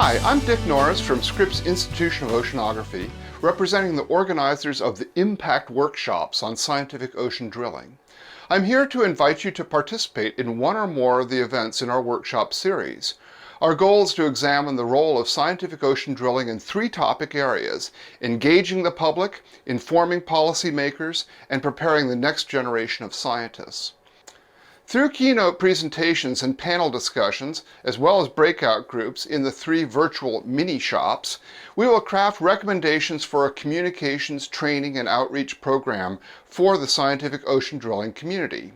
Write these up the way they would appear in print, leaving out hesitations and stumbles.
Hi, I'm Dick Norris from Scripps Institution of Oceanography, representing the organizers of the Impact Workshops on Scientific Ocean Drilling. I'm here to invite you to participate in one or more of the events in our workshop series. Our goal is to examine the role of scientific ocean drilling in three topic areas: engaging the public, informing policymakers, and preparing the next generation of scientists. Through keynote presentations and panel discussions, as well as breakout groups in the three virtual mini-shops, we will craft recommendations for a communications, training, and outreach program for the scientific ocean drilling community.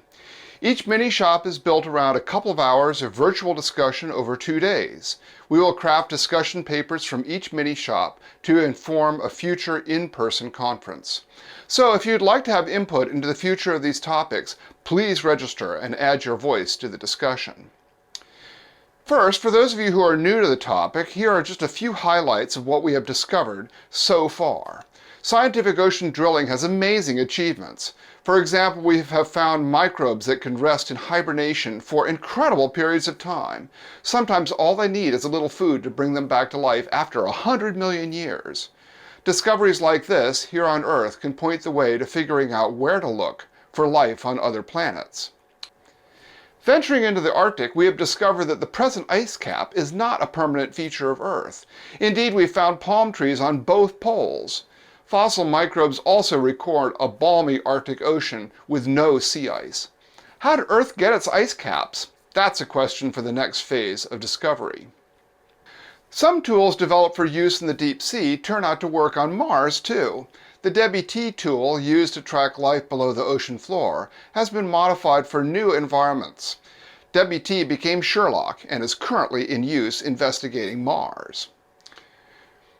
Each mini-shop is built around a couple of hours of virtual discussion over 2 days. We will craft discussion papers from each mini-shop to inform a future in-person conference. So if you'd like to have input into the future of these topics, please register and add your voice to the discussion. First, for those of you who are new to the topic, here are just a few highlights of what we have discovered so far. Scientific ocean drilling has amazing achievements. For example, we have found microbes that can rest in hibernation for incredible periods of time. Sometimes all they need is a little food to bring them back to life after 100 million years. Discoveries like this here on Earth can point the way to figuring out where to look for life on other planets. Venturing into the Arctic, we have discovered that the present ice cap is not a permanent feature of Earth. Indeed, we found palm trees on both poles. Fossil microbes also record a balmy Arctic Ocean with no sea ice. How did Earth get its ice caps? That's a question for the next phase of discovery. Some tools developed for use in the deep sea turn out to work on Mars too. The DEBBT tool used to track life below the ocean floor has been modified for new environments. DEBBT became Sherlock and is currently in use investigating Mars.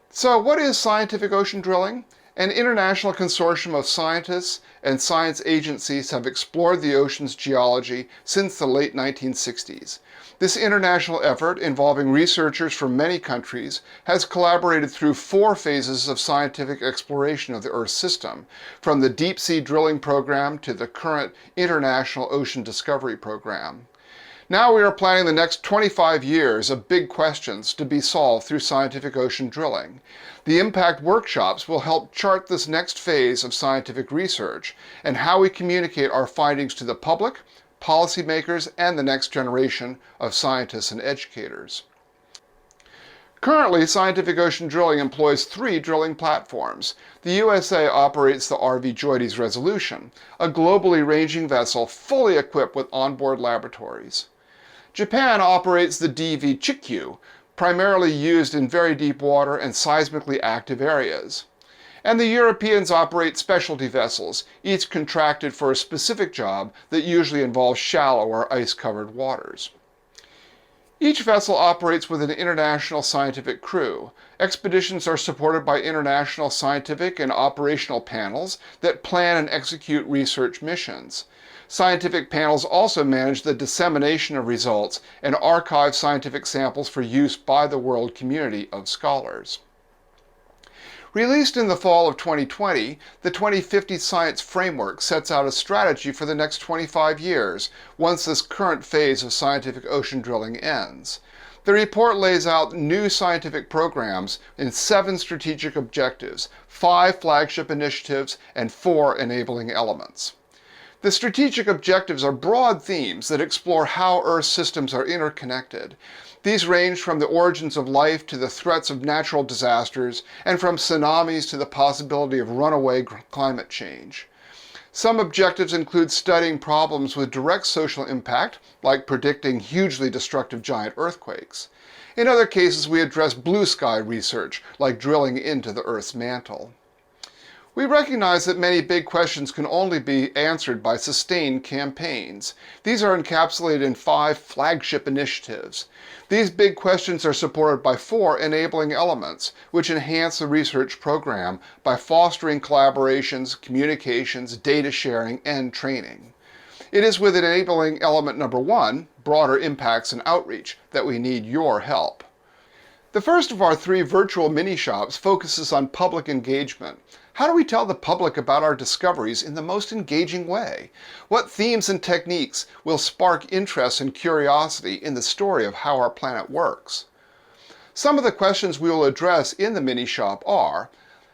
So what is scientific ocean drilling? An international consortium of scientists and science agencies have explored the ocean's geology since the late 1960s. This international effort, involving researchers from many countries, has collaborated through 4 phases of scientific exploration of the Earth system, from the deep sea drilling program to the current International Ocean Discovery Program. Now we are planning the next 25 years of big questions to be solved through scientific ocean drilling. The Impact Workshops will help chart this next phase of scientific research and how we communicate our findings to the public, policymakers, and the next generation of scientists and educators. Currently, scientific ocean drilling employs 3 drilling platforms. The USA operates the RV Joides Resolution, a globally ranging vessel fully equipped with onboard laboratories. Japan operates the DV Chikyu, primarily used in very deep water and seismically active areas. And the Europeans operate specialty vessels, each contracted for a specific job that usually involves shallow or ice-covered waters. Each vessel operates with an international scientific crew. Expeditions are supported by international scientific and operational panels that plan and execute research missions. Scientific panels also manage the dissemination of results and archive scientific samples for use by the world community of scholars. Released in the fall of 2020, the 2050 Science Framework sets out a strategy for the next 25 years, once this current phase of scientific ocean drilling ends. The report lays out new scientific programs in 7 strategic objectives, 5 flagship initiatives, and 4 enabling elements. The strategic objectives are broad themes that explore how Earth's systems are interconnected. These range from the origins of life to the threats of natural disasters, and from tsunamis to the possibility of runaway climate change. Some objectives include studying problems with direct social impact, like predicting hugely destructive giant earthquakes. In other cases, we address blue sky research, like drilling into the Earth's mantle. We recognize that many big questions can only be answered by sustained campaigns. These are encapsulated in 5 flagship initiatives. These big questions are supported by 4 enabling elements, which enhance the research program by fostering collaborations, communications, data sharing, and training. It is with enabling element number 1, broader impacts and outreach, that we need your help. The first of our 3 virtual mini-shops focuses on public engagement. How do we tell the public about our discoveries in the most engaging way? What themes and techniques will spark interest and curiosity in the story of how our planet works? Some of the questions we will address in the mini-shop are: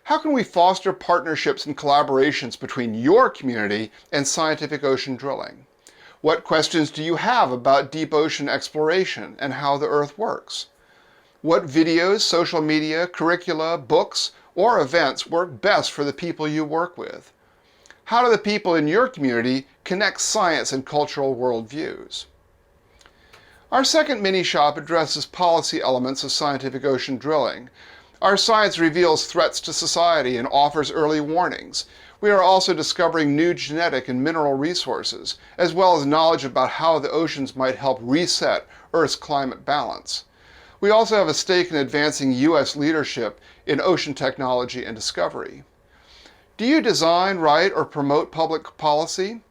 how can we foster partnerships and collaborations between your community and scientific ocean drilling? What questions do you have about deep ocean exploration and how the Earth works? What videos, social media, curricula, books, or events work best for the people you work with? How do the people in your community connect science and cultural worldviews? Our second mini-shop addresses policy elements of scientific ocean drilling. Our science reveals threats to society and offers early warnings. We are also discovering new genetic and mineral resources, as well as knowledge about how the oceans might help reset Earth's climate balance. We also have a stake in advancing U.S. leadership in ocean technology and discovery. Do you design, write, or promote public policy?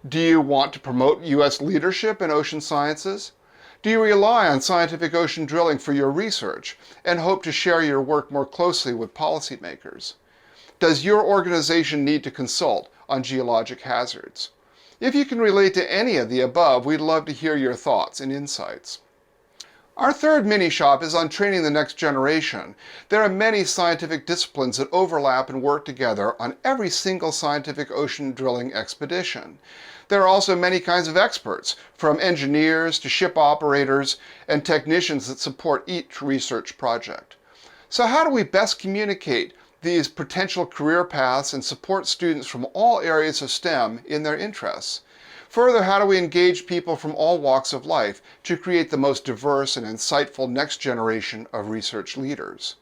Do you want to promote U.S. leadership in ocean sciences? Do you rely on scientific ocean drilling for your research and hope to share your work more closely with policymakers? Does your organization need to consult on geologic hazards? If you can relate to any of the above, we'd love to hear your thoughts and insights. Our third mini-shop is on training the next generation. There are many scientific disciplines that overlap and work together on every single scientific ocean drilling expedition. There are also many kinds of experts, from engineers to ship operators and technicians that support each research project. So how do we best communicate these potential career paths and support students from all areas of STEM in their interests? Further, how do we engage people from all walks of life to create the most diverse and insightful next generation of research leaders?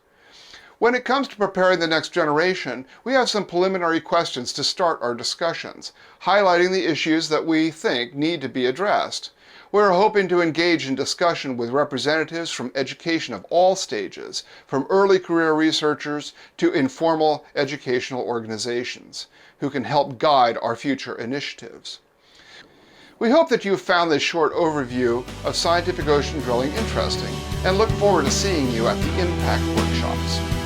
When it comes to preparing the next generation, we have some preliminary questions to start our discussions, highlighting the issues that we think need to be addressed. We're hoping to engage in discussion with representatives from education of all stages, from early career researchers to informal educational organizations, who can help guide our future initiatives. We hope that you have found this short overview of scientific ocean drilling interesting and look forward to seeing you at the Impact workshops.